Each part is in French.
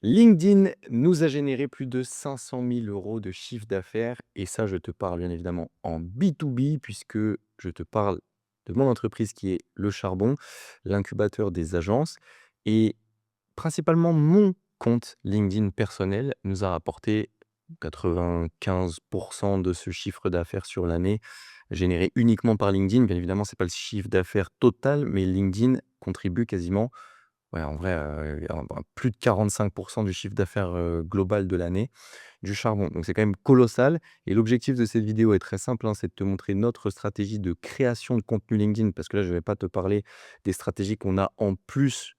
LinkedIn nous a généré plus de 500 000 € de chiffre d'affaires et ça, je te parle bien évidemment en B2B puisque je te parle de mon entreprise qui est Le Charbon, l'incubateur des agences et principalement mon compte LinkedIn personnel nous a rapporté 95 de ce chiffre d'affaires sur l'année généré uniquement par LinkedIn. Bien évidemment, c'est pas le chiffre d'affaires total, mais LinkedIn contribue quasiment. Ouais, en vrai, plus de 45 du chiffre d'affaires, global de l'année, du charbon. Donc c'est quand même colossal et l'objectif de cette vidéo est très simple, hein, c'est de te montrer notre stratégie de création de contenu LinkedIn. Parce que là, je ne vais pas te parler des stratégies qu'on a en plus,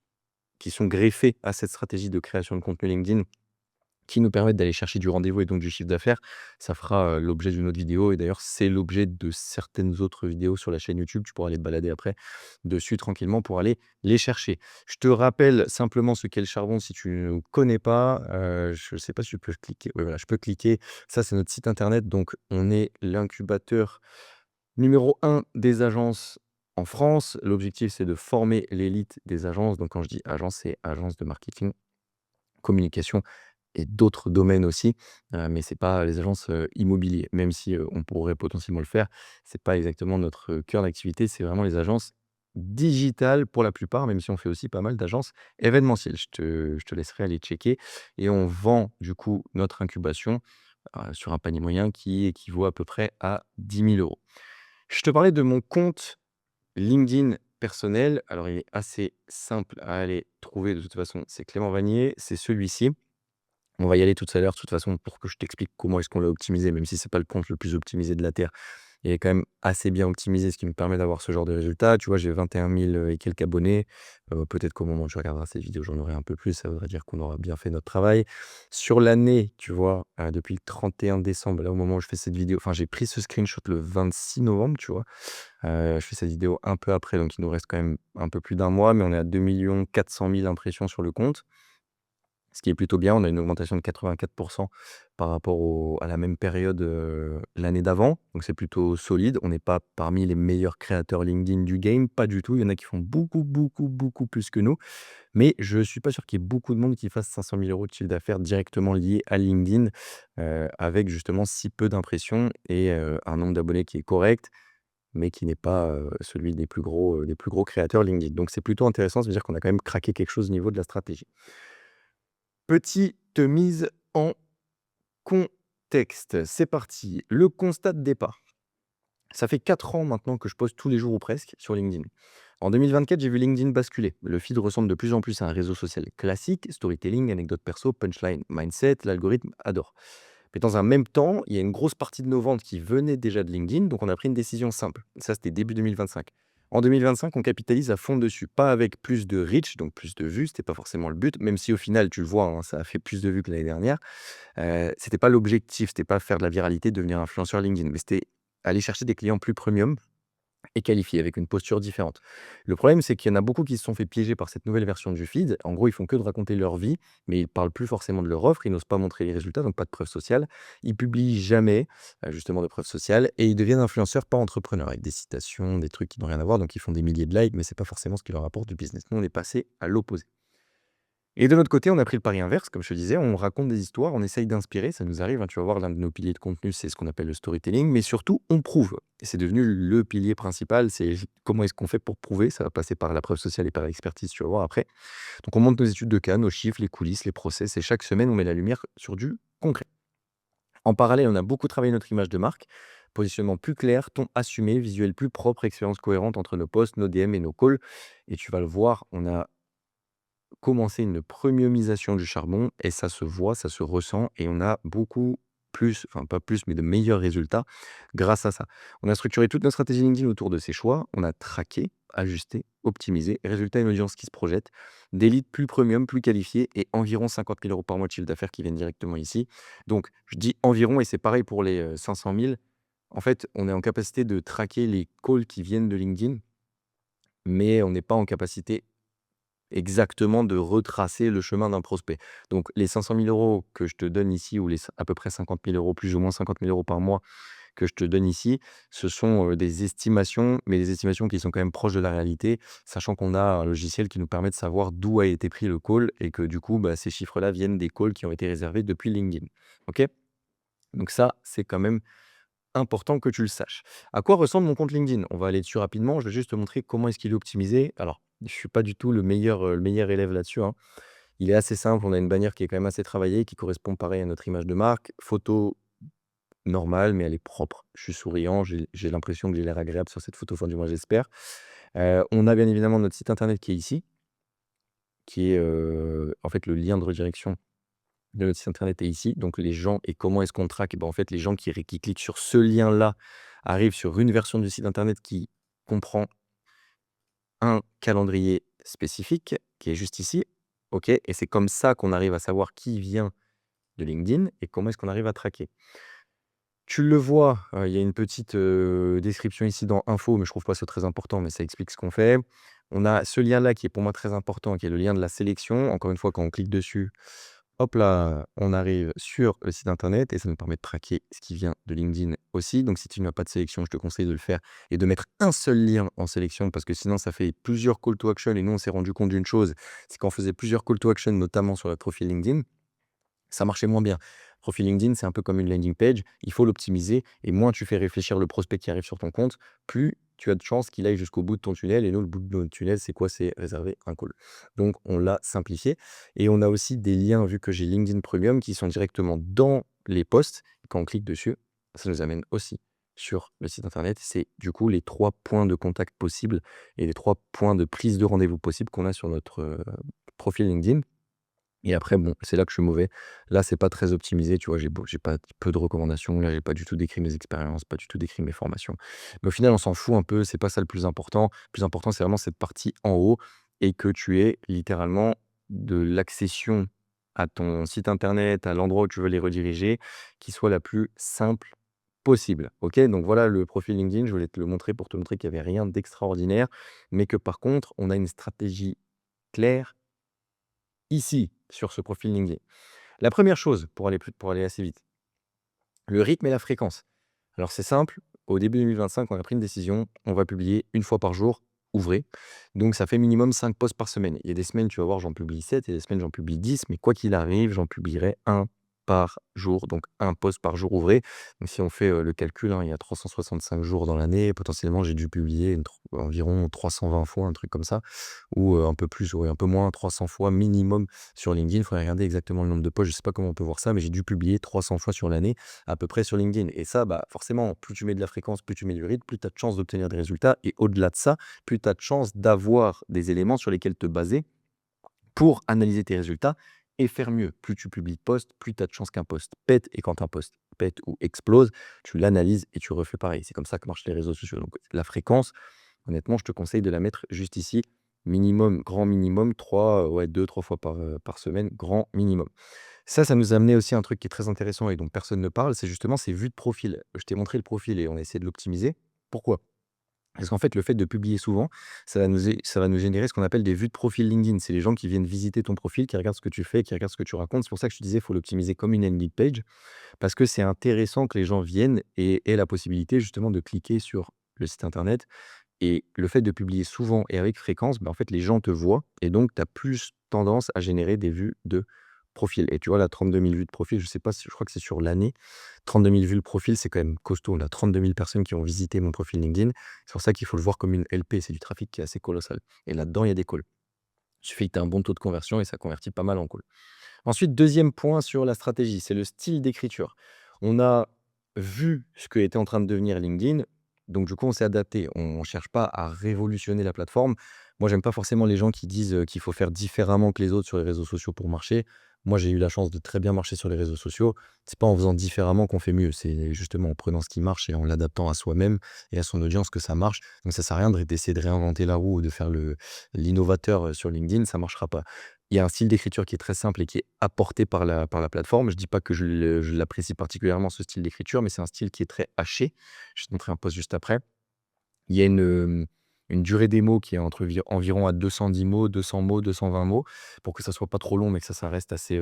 qui sont greffées à cette stratégie de création de contenu LinkedIn qui nous permettent d'aller chercher du rendez-vous et donc du chiffre d'affaires. Ça fera, l'objet d'une autre vidéo et d'ailleurs, c'est l'objet de certaines autres vidéos sur la chaîne YouTube. Tu pourras aller te balader après dessus tranquillement pour aller les chercher. Je te rappelle simplement ce qu'est le charbon si tu ne connais pas, je ne sais pas si tu peux cliquer, oui, voilà, je peux cliquer. Ça, c'est notre site internet, donc on est l'incubateur numéro un des agences en France. L'objectif, c'est de former l'élite des agences. Donc quand je dis agence, c'est agence de marketing, communication et d'autres domaines aussi, mais c'est pas les agences, immobiliers. Même si, on pourrait potentiellement le faire, c'est pas exactement notre, cœur d'activité. C'est vraiment les agences digitales pour la plupart, même si on fait aussi pas mal d'agences événementielles. Je te laisserai aller checker et on vend du coup notre incubation, sur un panier moyen qui équivaut à peu près à 10 000 €. Je te parlais de mon compte LinkedIn personnel. Alors il est assez simple à aller trouver de toute façon, c'est Clément Vanier, c'est celui-ci. On va y aller tout à l'heure, de toute façon, pour que je t'explique comment est-ce qu'on l'a optimisé, même si c'est pas le compte le plus optimisé de la terre. Il est quand même assez bien optimisé, ce qui me permet d'avoir ce genre de résultats. Tu vois, j'ai 21 000 et quelques abonnés. Peut-être qu'au moment où tu regarderas cette vidéo, j'en aurai un peu plus. Ça voudrait dire qu'on aura bien fait notre travail. Sur l'année, tu vois, depuis le 31 décembre, là, au moment où je fais cette vidéo, enfin, j'ai pris ce screenshot le 26 novembre, tu vois. Je fais cette vidéo un peu après, donc il nous reste quand même un peu plus d'un mois, mais on est à 2 400 000 impressions sur le compte. Ce qui est plutôt bien, on a une augmentation de 84 par rapport à la même période, l'année d'avant. Donc c'est plutôt solide. On n'est pas parmi les meilleurs créateurs LinkedIn du game, pas du tout. Il y en a qui font beaucoup, beaucoup, beaucoup plus que nous. Mais je ne suis pas sûr qu'il y ait beaucoup de monde qui fasse 500 000 € de chiffre d'affaires directement lié à LinkedIn, avec justement si peu d'impressions et un nombre d'abonnés qui est correct, mais qui n'est pas, celui des plus gros créateurs LinkedIn. Donc c'est plutôt intéressant, ça veut dire qu'on a quand même craqué quelque chose au niveau de la stratégie. Petite mise en contexte, c'est parti. Le constat de départ. Ça fait 4 ans maintenant que je poste tous les jours ou presque sur LinkedIn. En 2024, j'ai vu LinkedIn basculer. Le feed ressemble de plus en plus à un réseau social classique, storytelling, anecdotes perso, punchline, mindset, l'algorithme adore. Mais dans un même temps, il y a une grosse partie de nos ventes qui venaient déjà de LinkedIn, donc on a pris une décision simple. Ça, c'était début 2025. En 2025, on capitalise à fond dessus, pas avec plus de reach, donc plus de vues, c'était pas forcément le but, même si au final, tu le vois, hein, ça a fait plus de vues que l'année dernière. C'était pas l'objectif, c'était pas faire de la viralité, devenir influenceur LinkedIn, mais c'était aller chercher des clients plus premium et qualifiés, avec une posture différente. Le problème, c'est qu'il y en a beaucoup qui se sont fait piéger par cette nouvelle version du feed. En gros, ils font que de raconter leur vie, mais ils parlent plus forcément de leur offre, ils n'osent pas montrer les résultats, donc pas de preuves sociales. Ils publient jamais, justement de preuves sociales et ils deviennent influenceurs, pas entrepreneurs, avec des citations, des trucs qui n'ont rien à voir, donc ils font des milliers de likes, mais c'est pas forcément ce qui leur apporte du business. Nous, on est passé à l'opposé. Et de notre côté, on a pris le pari inverse, comme je te disais, on raconte des histoires, on essaye d'inspirer, ça nous arrive, hein, tu vas voir, l'un de nos piliers de contenu, c'est ce qu'on appelle le storytelling, mais surtout, on prouve. Et c'est devenu le pilier principal, c'est comment est-ce qu'on fait pour prouver, ça va passer par la preuve sociale et par l'expertise, tu vas voir après. Donc on monte nos études de cas, nos chiffres, les coulisses, les process, et chaque semaine, on met la lumière sur du concret. En parallèle, on a beaucoup travaillé notre image de marque, positionnement plus clair, ton assumé, visuel plus propre, expérience cohérente entre nos posts, nos DM et nos calls. Et tu vas le voir, on a commencer une premiumisation du charbon et ça se voit, ça se ressent et on a beaucoup plus, enfin pas plus, mais de meilleurs résultats grâce à ça. On a structuré toute notre stratégie LinkedIn autour de ces choix, on a traqué, ajusté, optimisé. Résultat, une audience qui se projette, des leads plus premium, plus qualifiés et environ 50 000 € par mois de chiffre d'affaires qui viennent directement ici. Donc, je dis environ et c'est pareil pour les 500 000. En fait, on est en capacité de traquer les calls qui viennent de LinkedIn, mais on n'est pas en capacité exactement de retracer le chemin d'un prospect. Donc les 500 000 € que je te donne ici ou les à peu près 50 000 €, plus ou moins 50 000 € par mois que je te donne ici, ce sont, des estimations, mais des estimations qui sont quand même proches de la réalité, sachant qu'on a un logiciel qui nous permet de savoir d'où a été pris le call et que du coup, bah, ces chiffres-là viennent des calls qui ont été réservés depuis LinkedIn. OK? Donc ça, c'est quand même important que tu le saches. À quoi ressemble mon compte LinkedIn? On va aller dessus rapidement. Je vais juste te montrer comment est-ce qu'il est optimisé. Alors, je suis pas du tout le meilleur élève là-dessus, hein. Il est assez simple. On a une bannière qui est quand même assez travaillée, qui correspond pareil à notre image de marque. Photo normale, mais elle est propre. Je suis souriant. J'ai l'impression que j'ai l'air agréable sur cette photo, enfin, du moins, j'espère. On a bien évidemment notre site internet qui est ici, qui est en fait le lien de redirection de notre site internet est ici. Donc les gens et comment est-ce qu'on traque? Et ben, en fait, les gens qui cliquent sur ce lien-là arrivent sur une version du site internet qui comprend un calendrier spécifique qui est juste ici. OK? Et c'est comme ça qu'on arrive à savoir qui vient de LinkedIn et comment est-ce qu'on arrive à traquer. Tu le vois, il y a une petite, description ici dans info, mais je trouve pas ça très important, mais ça explique ce qu'on fait. On a ce lien-là qui est pour moi très important, qui est le lien de la sélection. Encore une fois, quand on clique dessus, hop là, on arrive sur le site internet et ça nous permet de traquer ce qui vient de LinkedIn aussi. Donc si tu n'as pas de sélection, je te conseille de le faire et de mettre un seul lien en sélection parce que sinon ça fait plusieurs call to action et nous on s'est rendu compte d'une chose, c'est qu'on faisait plusieurs call to action, notamment sur notre profil LinkedIn, ça marchait moins bien. Profil LinkedIn, c'est un peu comme une landing page, il faut l'optimiser et moins tu fais réfléchir le prospect qui arrive sur ton compte, plus tu as de chances qu'il aille jusqu'au bout de ton tunnel et nous, le bout de notre tunnel, c'est quoi? C'est réserver un call. Donc on l'a simplifié et on a aussi des liens, vu que j'ai LinkedIn Premium, qui sont directement dans les posts. Quand on clique dessus, ça nous amène aussi sur le site internet. C'est du coup les 3 points de contact possibles et les 3 points de prise de rendez-vous possibles qu'on a sur notre, profil LinkedIn. Et après, bon, c'est là que je suis mauvais. Là, c'est pas très optimisé, tu vois? J'ai pas peu de recommandations. Là, j'ai pas du tout décrit mes expériences, pas du tout décrit mes formations. Mais au final, on s'en fout un peu, c'est pas ça le plus important. Le plus important, c'est vraiment cette partie en haut et que tu aies littéralement de l'accession à ton site internet, à l'endroit où tu veux les rediriger, qui soit la plus simple possible. OK? Donc voilà le profil LinkedIn, je voulais te le montrer pour te montrer qu'il y avait rien d'extraordinaire, mais que par contre, on a une stratégie claire ici, sur ce profil LinkedIn. La première chose pour aller assez vite, le rythme et la fréquence. Alors c'est simple, au début 2025, on a pris une décision, on va publier une fois par jour, ouvrez. Donc ça fait minimum 5 posts par semaine. Il y a des semaines, tu vas voir, j'en publie 7, il y a des semaines, j'en publie 10, mais quoi qu'il arrive, j'en publierai un par jour, donc un post par jour ouvré. Donc si on fait le calcul, hein, il y a 365 jours dans l'année, potentiellement j'ai dû publier environ 320 fois, un truc comme ça, ou un peu plus, ouais, un peu moins, 300 fois minimum sur LinkedIn. Il faudrait regarder exactement le nombre de posts, je ne sais pas comment on peut voir ça, mais j'ai dû publier 300 fois sur l'année à peu près sur LinkedIn. Et ça, bah, forcément, plus tu mets de la fréquence, plus tu mets du rythme, plus tu as de chances d'obtenir des résultats. Et au-delà de ça, plus tu as de chances d'avoir des éléments sur lesquels te baser pour analyser tes résultats et faire mieux. Plus tu publies de posts, plus tu as de chances qu'un post pète. Et quand un post pète ou explose, tu l'analyses et tu refais pareil. C'est comme ça que marchent les réseaux sociaux. Donc la fréquence, honnêtement, je te conseille de la mettre juste ici. Minimum, grand minimum, 3, ouais, 2-3 fois par semaine, grand minimum. Ça nous a amené aussi à un truc qui est très intéressant et dont personne ne parle, c'est justement ces vues de profil. Je t'ai montré le profil et on a essayé de l'optimiser. Pourquoi? Parce qu'en fait, le fait de publier souvent, ça va nous générer ce qu'on appelle des vues de profil LinkedIn. C'est les gens qui viennent visiter ton profil, qui regardent ce que tu fais, qui regardent ce que tu racontes. C'est pour ça que je te disais, il faut l'optimiser comme une landing page, parce que c'est intéressant que les gens viennent et aient la possibilité justement de cliquer sur le site internet. Et le fait de publier souvent et avec fréquence, bah, en fait, les gens te voient et donc tu as plus tendance à générer des vues de profil. Et tu vois, là, 32 000 vues de profil, je sais pas si je crois que c'est sur l'année. 32 000 vues le profil, c'est quand même costaud. On a 32 000 personnes qui ont visité mon profil LinkedIn. C'est pour ça qu'il faut le voir comme une LP. C'est du trafic qui est assez colossal. Et là-dedans, il y a des calls. Il suffit que tu aies un bon taux de conversion et ça convertit pas mal en call. Ensuite, deuxième point sur la stratégie, c'est le style d'écriture. On a vu ce que était en train de devenir LinkedIn, donc du coup, on s'est adapté. On ne cherche pas à révolutionner la plateforme. Moi, j'aime pas forcément les gens qui disent qu'il faut faire différemment que les autres sur les réseaux sociaux pour marcher. Moi, j'ai eu la chance de très bien marcher sur les réseaux sociaux. C'est pas en faisant différemment qu'on fait mieux. C'est justement en prenant ce qui marche et en l'adaptant à soi-même et à son audience que ça marche. Donc, ça sert à rien d'essayer de réinventer la roue ou de faire l'innovateur sur LinkedIn. Ça marchera pas. Il y a un style d'écriture qui est très simple et qui est apporté par la plateforme. Je dis pas que je l'apprécie particulièrement ce style d'écriture, mais c'est un style qui est très haché. Je vais te montrer un post juste après. Il y a une durée des mots qui est entre environ à 210 mots, 200 mots, 220 mots, pour que ça soit pas trop long, mais que ça reste assez,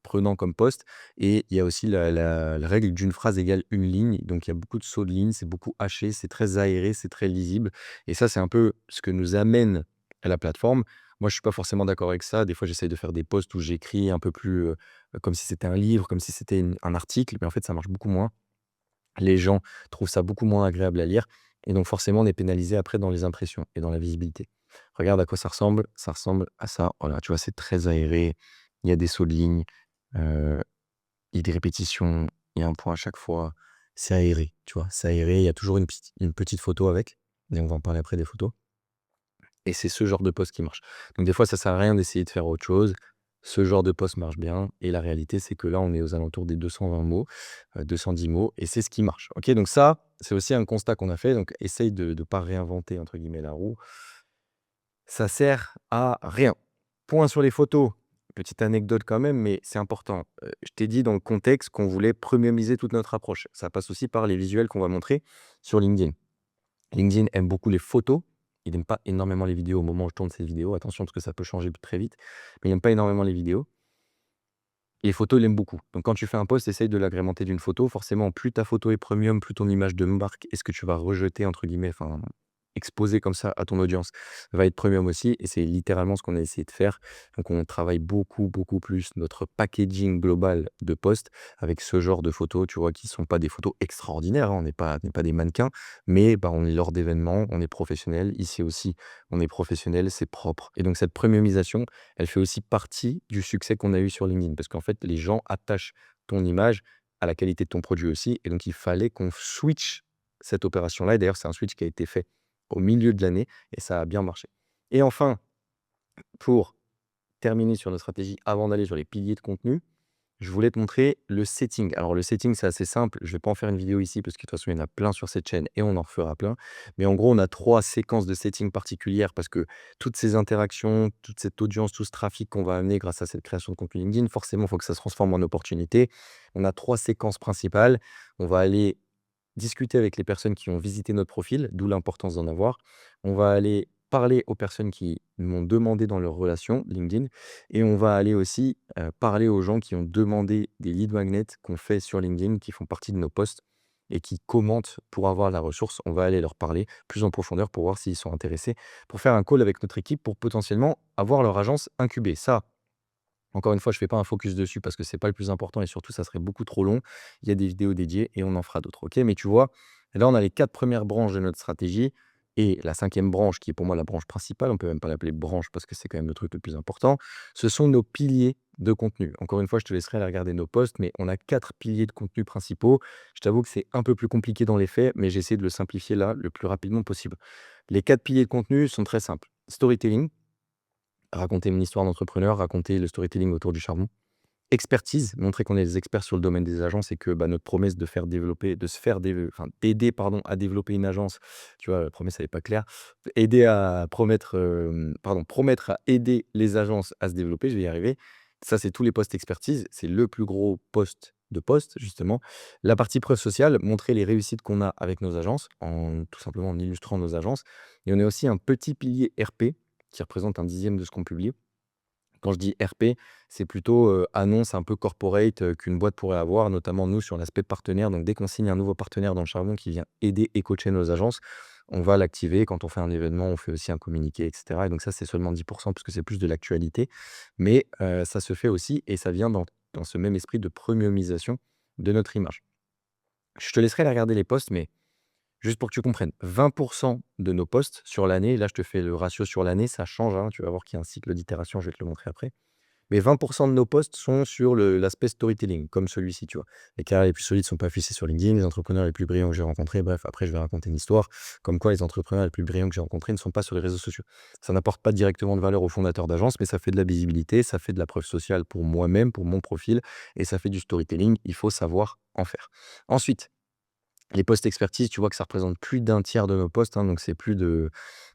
prenant comme post. Et il y a aussi la règle d'une phrase égale une ligne. Donc il y a beaucoup de sauts de ligne, c'est beaucoup haché, c'est très aéré, c'est très lisible. Et ça, c'est un peu ce que nous amène à la plateforme. Moi, je suis pas forcément d'accord avec ça. Des fois, j'essaye de faire des posts où j'écris un peu plus, comme si c'était un livre, comme si c'était un article, mais en fait, ça marche beaucoup moins. Les gens trouvent ça beaucoup moins agréable à lire et donc forcément, on est pénalisé après dans les impressions et dans la visibilité. Regarde à quoi ça ressemble à ça. Voilà, tu vois, c'est très aéré, il y a des sauts de ligne, heu, il y a des répétitions, il y a un point à chaque fois. C'est aéré, tu vois? C'est aéré, il y a toujours une petite photo avec et on va en parler après des photos. Et c'est ce genre de post qui marche. Donc des fois, ça sert à rien d'essayer de faire autre chose. Ce genre de post marche bien et la réalité, c'est que là, on est aux alentours des 220 mots, 210 mots et c'est ce qui marche. OK? Donc ça, c'est aussi un constat qu'on a fait, donc essaye de ne pas «réinventer» entre guillemets la roue. Ça sert à rien. Point sur les photos, petite anecdote quand même, mais c'est important. Je t'ai dit dans le contexte qu'on voulait premiumiser toute notre approche. Ça passe aussi par les visuels qu'on va montrer sur LinkedIn. LinkedIn aime beaucoup les photos. Il n'aime pas énormément les vidéos au moment où je tourne cette vidéo. Attention parce que ça peut changer très vite. Mais il n'aime pas énormément les vidéos. Et les photos, il aime beaucoup. Donc quand tu fais un post, essaye de l'agrémenter d'une photo. Forcément, plus ta photo est premium, plus ton image de marque et ce que tu vas rejeter, entre guillemets, enfin, exposer comme ça à ton audience, va être premium aussi. Et c'est littéralement ce qu'on a essayé de faire. Donc on travaille beaucoup, beaucoup plus notre packaging global de posts avec ce genre de photos, tu vois, qui sont pas des photos extraordinaires, hein. On n'est pas des mannequins, mais bah, on est lors d'événements, on est professionnel. Ici aussi, on est professionnel, c'est propre. Et donc cette premiumisation, elle fait aussi partie du succès qu'on a eu sur LinkedIn. Parce qu'en fait, les gens attachent ton image à la qualité de ton produit aussi. Et donc, il fallait qu'on switch cette opération-là. Et d'ailleurs, c'est un switch qui a été fait au milieu de l'année et ça a bien marché. Et enfin, pour terminer sur notre stratégie avant d'aller sur les piliers de contenu, je voulais te montrer le setting. Alors le setting, c'est assez simple. Je ne vais pas en faire une vidéo ici parce que de toute façon, il y en a plein sur cette chaîne et on en refera plein. Mais en gros, on a 3 séquences de setting particulières parce que toutes ces interactions, toute cette audience, tout ce trafic qu'on va amener grâce à cette création de contenu LinkedIn, forcément, il faut que ça se transforme en opportunité. On a 3 séquences principales. On va aller discuter avec les personnes qui ont visité notre profil, d'où l'importance d'en avoir. On va aller parler aux personnes qui m'ont demandé dans leur relation LinkedIn et on va aller aussi, parler aux gens qui ont demandé des lead magnets qu'on fait sur LinkedIn, qui font partie de nos posts et qui commentent pour avoir la ressource. On va aller leur parler plus en profondeur pour voir s'ils sont intéressés, pour faire un call avec notre équipe pour potentiellement avoir leur agence incubée. Ça, encore une fois, je ne fais pas un focus dessus parce que c'est pas le plus important et surtout ça serait beaucoup trop long. Il y a des vidéos dédiées et on en fera d'autres, OK? Mais tu vois, là, on a les 4 premières branches de notre stratégie et la cinquième branche qui est pour moi la branche principale, on peut même pas l'appeler branche parce que c'est quand même le truc le plus important, ce sont nos piliers de contenu. Encore une fois, je te laisserai aller regarder nos posts, mais on a 4 piliers de contenu principaux. Je t'avoue que c'est un peu plus compliqué dans les faits, mais j'ai essayé de le simplifier là, le plus rapidement possible. Les 4 piliers de contenu sont très simples. Storytelling, raconter une histoire d'entrepreneur, raconter le storytelling autour du charbon. Expertise, montrer qu'on est des experts sur le domaine des agences et que, bah, notre promesse de faire développer de se faire déve enfin, d'aider pardon, à développer une agence, tu vois, la promesse elle est pas claire. Aider à promettre, promettre à aider les agences à se développer, je vais y arriver. Ça, c'est tous les postes expertise, c'est le plus gros poste justement. La partie preuve sociale, montrer les réussites qu'on a avec nos agences, en tout simplement en illustrant nos agences et on a aussi un petit pilier RP qui représente un dixième de ce qu'on publie. Quand je dis RP, c'est plutôt, annonce un peu corporate, qu'une boîte pourrait avoir, notamment nous sur l'aspect partenaire. Donc dès qu'on signe un nouveau partenaire dans le charbon qui vient aider et coacher nos agences, on va l'activer. Quand on fait un événement, on fait aussi un communiqué et cetera et donc ça, c'est seulement 10 parce que c'est plus de l'actualité. Mais, ça se fait aussi et ça vient dans ce même esprit de premiumisation de notre image. Je te laisserai aller regarder les posts, mais juste pour que tu comprennes, 20 de nos posts sur l'année, là je te fais le ratio sur l'année, ça change, hein, tu vas voir qu'il y a un cycle d'itération, je vais te le montrer après. Mais 20 de nos posts sont sur l'aspect storytelling, comme celui-ci, tu vois? Les carrières les plus solides sont pas affichées sur LinkedIn, les entrepreneurs les plus brillants que j'ai rencontrés, bref, après je vais raconter une histoire, comme quoi les entrepreneurs les plus brillants que j'ai rencontrés ne sont pas sur les réseaux sociaux. Ça n'apporte pas directement de valeur aux fondateurs d'agence, mais ça fait de la visibilité, ça fait de la preuve sociale pour moi-même, pour mon profil et ça fait du storytelling. Il faut savoir en faire. Ensuite, les posts expertise, tu vois que ça représente plus d'un tiers de nos posts, hein, donc c'est plus de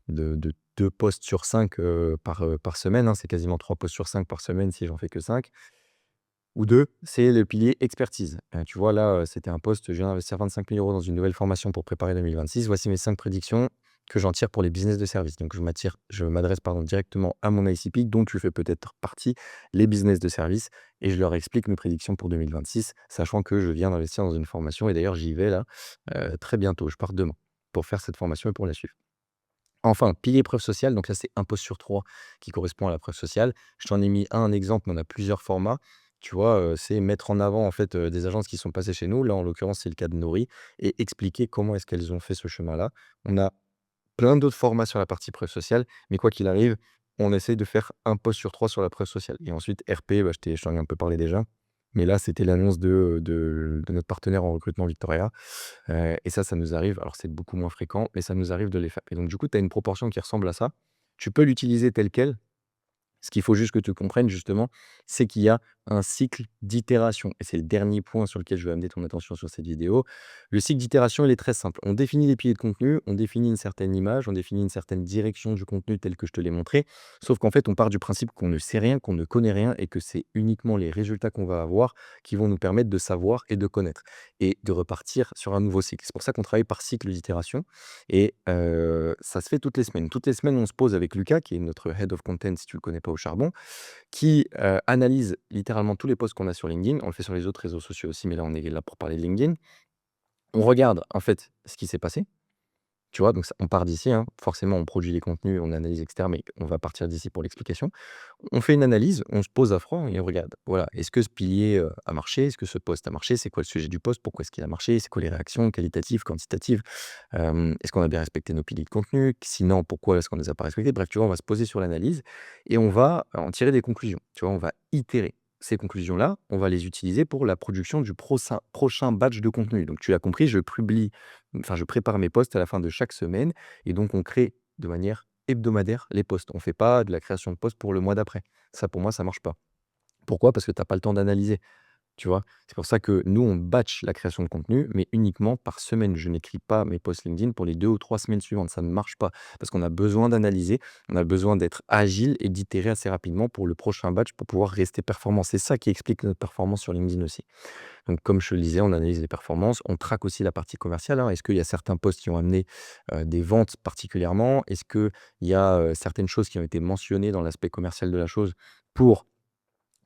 2 posts sur 5 par semaine, hein. C'est quasiment 3 posts sur 5 par semaine si j'en fais que 5 ou 2. C'est le pilier expertise. Tu vois là, c'était un post, je viens d'investir 25 000 € dans une nouvelle formation pour préparer 2026. Voici mes 5 prédictions. que j'en tire pour les business de service. Donc je m'adresse pardon, directement à mon ICP, dont tu fais peut-être partie, les business de service, et je leur explique mes prédictions pour 2026, sachant que je viens d'investir dans une formation et d'ailleurs j'y vais là, très bientôt. Je pars demain pour faire cette formation et pour la suivre. Enfin, pilier preuve sociale, donc ça c'est un post sur 3 qui correspond à la preuve sociale. Je t'en ai mis un exemple, mais on a plusieurs formats. Tu vois, c'est mettre en avant en fait, des agences qui sont passées chez nous. Là, en l'occurrence, c'est le cas de Nori et expliquer comment est-ce qu'elles ont fait ce chemin-là. On a plein d'autres formats sur la partie preuve sociale, mais quoi qu'il arrive, on essaye de faire un post sur 3 sur la preuve sociale et ensuite RP, bah, je t'en ai un peu parlé déjà, mais là, c'était l'annonce de notre partenaire en recrutement Victoria. Et ça nous arrive, alors c'est beaucoup moins fréquent, mais ça nous arrive de les faire. Et donc du coup, tu as une proportion qui ressemble à ça. Tu peux l'utiliser tel quel, ce qu'il faut juste que tu comprennes justement, c'est qu'il y a un cycle d'itération et c'est le dernier point sur lequel je veux amener ton attention sur cette vidéo. Le cycle d'itération, il est très simple. On définit des piliers de contenu, on définit une certaine image, on définit une certaine direction du contenu tel que je te l'ai montré. Sauf qu'en fait, on part du principe qu'on ne sait rien, qu'on ne connaît rien et que c'est uniquement les résultats qu'on va avoir qui vont nous permettre de savoir et de connaître et de repartir sur un nouveau cycle. C'est pour ça qu'on travaille par cycle d'itération et ça se fait toutes les semaines. Toutes les semaines, on se pose avec Lucas, qui est notre head of content, si tu le connais pas au charbon, qui, analyse littéralement tous les posts qu'on a sur LinkedIn. On le fait sur les autres réseaux sociaux aussi, mais là, on est là pour parler de LinkedIn. On regarde, en fait, ce qui s'est passé, tu vois? Donc ça on part d'ici, hein. Forcément, on produit les contenus, on analyse et cetera, mais on va partir d'ici pour l'explication. On fait une analyse, on se pose à froid et on regarde, voilà, est-ce que ce pilier, a marché? Est-ce que ce post a marché? C'est quoi le sujet du post? Pourquoi est-ce qu'il a marché? C'est quoi les réactions qualitatives, quantitatives? Est-ce qu'on a bien respecté nos piliers de contenu? Sinon, pourquoi est-ce qu'on ne les a pas respectés? Bref, tu vois, on va se poser sur l'analyse et on va en tirer des conclusions. Tu vois, on va itérer. Ces conclusions-là, on va les utiliser pour la production du prochain batch de contenu. Donc tu l'as compris, je prépare mes posts à la fin de chaque semaine et donc on crée de manière hebdomadaire les posts. On ne fait pas de la création de posts pour le mois d'après. Ça, pour moi, ça marche pas. Pourquoi? Parce que tu as pas le temps d'analyser. Tu vois? C'est pour ça que nous, on batch la création de contenu, mais uniquement par semaine. Je n'écris pas mes posts LinkedIn pour les 2 ou 3 semaines suivantes. Ça ne marche pas parce qu'on a besoin d'analyser, on a besoin d'être agile et d'itérer assez rapidement pour le prochain batch pour pouvoir rester performant. C'est ça qui explique notre performance sur LinkedIn aussi. Donc comme je te le disais, on analyse les performances, on traque aussi la partie commerciale, hein. Est-ce qu'il y a certains posts qui ont amené, des ventes particulièrement? Est-ce qu'il y a, certaines choses qui ont été mentionnées dans l'aspect commercial de la chose pour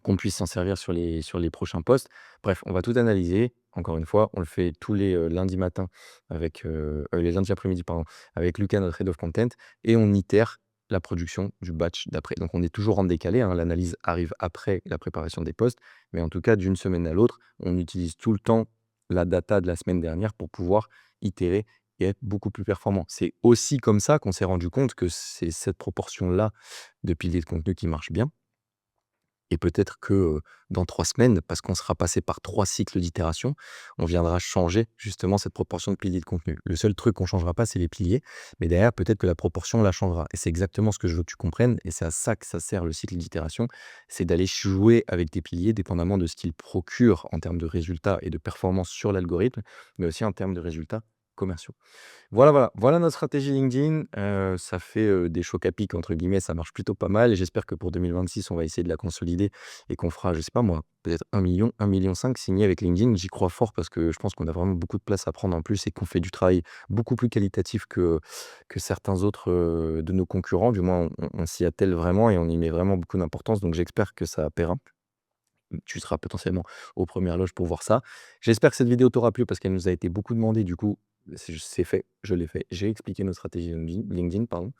qu'on puisse s'en servir sur les prochains posts. Bref, on va tout analyser. Encore une fois, on le fait tous les, lundis matins avec, les lundis après-midi, pardon, avec Lucas, notre head of content et on itère la production du batch d'après. Donc on est toujours en décalé, hein, l'analyse arrive après la préparation des posts, mais en tout cas, d'une semaine à l'autre, on utilise tout le temps la data de la semaine dernière pour pouvoir itérer et être beaucoup plus performant. C'est aussi comme ça qu'on s'est rendu compte que c'est cette proportion-là de piliers de contenu qui marche bien et peut-être que, dans 3 semaines, parce qu'on sera passé par 3 cycles d'itération, on viendra changer justement cette proportion de piliers de contenu. Le seul truc qu'on changera pas, c'est les piliers, mais derrière, peut-être que la proportion, on la changera et c'est exactement ce que je veux que tu comprennes et c'est à ça que ça sert le cycle d'itération. C'est d'aller jouer avec tes piliers dépendamment de ce qu'ils procurent en termes de résultats et de performance sur l'algorithme, mais aussi en termes de résultats commerciaux. Voilà notre stratégie LinkedIn. Ça fait, des «chocs à pic» entre guillemets, ça marche plutôt pas mal et j'espère que pour 2026, on va essayer de la consolider et qu'on fera, je sais pas moi, peut-être 1 000 000, 1,5 million signés avec LinkedIn. J'y crois fort parce que je pense qu'on a vraiment beaucoup de place à prendre en plus et qu'on fait du travail beaucoup plus qualitatif que certains autres, de nos concurrents. Du moins, on s'y attelle vraiment et on y met vraiment beaucoup d'importance, donc j'espère que ça paiera. Tu seras potentiellement aux premières loges pour voir ça. J'espère que cette vidéo t'aura plu parce qu'elle nous a été beaucoup demandée. Du coup, c'est fait, je l'ai fait. J'ai expliqué nos stratégies LinkedIn, pardon.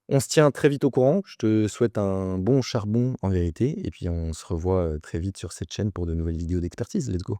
On se tient très vite au courant. Je te souhaite un bon charbon en vérité et puis on se revoit, très vite sur cette chaîne pour de nouvelles vidéos d'expertise. Let's go.